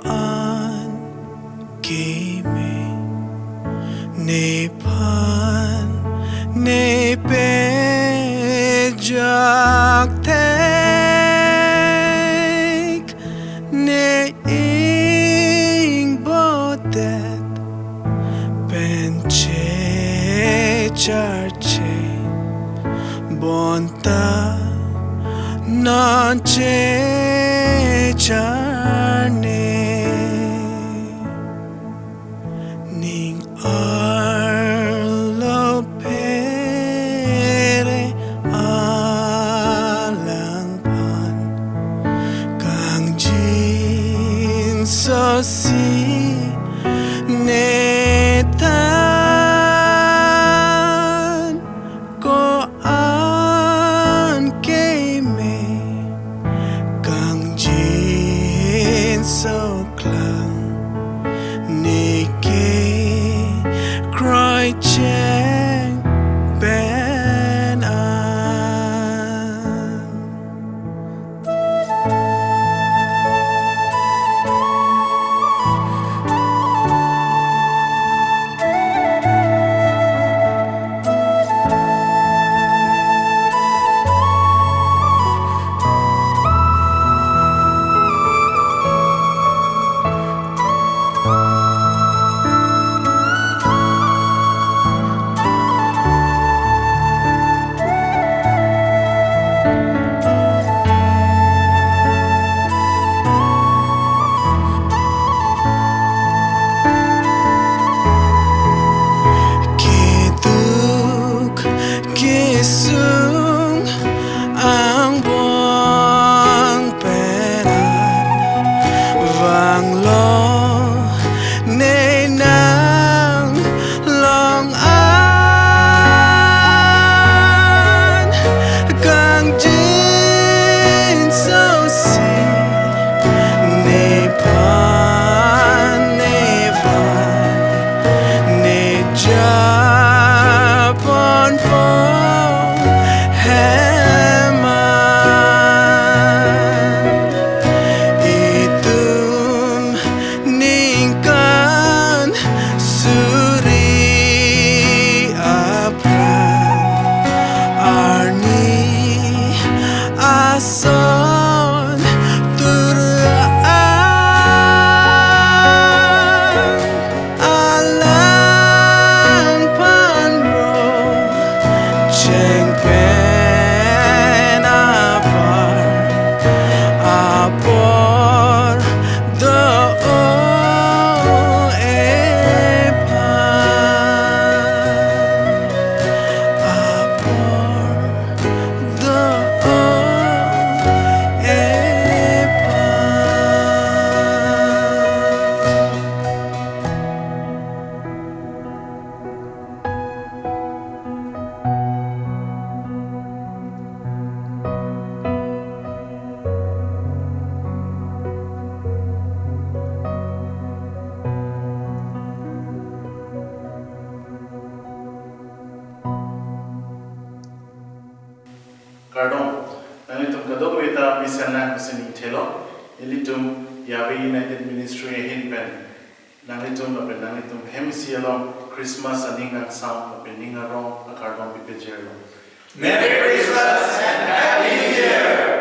an kimi Nepal Nepe jak tek ne ing botet penche charche bonta non che charne ning arlo pere alang pan kang jin so si netan ko an ke me kang jin so klang nike cry cheng ben an Kisung ang buong peran vang lo nay nang long an kang jin so si nay pan nay van nay Japon phong heman itum ningkan suri apran arni ason turaan alang panro cheng pen apor do apor do Kardong, nanitum kadok weta misalna kusining thelo, ilitum Yahweh United Ministry hinpen, nanitum apen nanitum hemsialom Christmas aningang sound apen ningarong akardong pipejero. Merry Christmas and Happy New Year!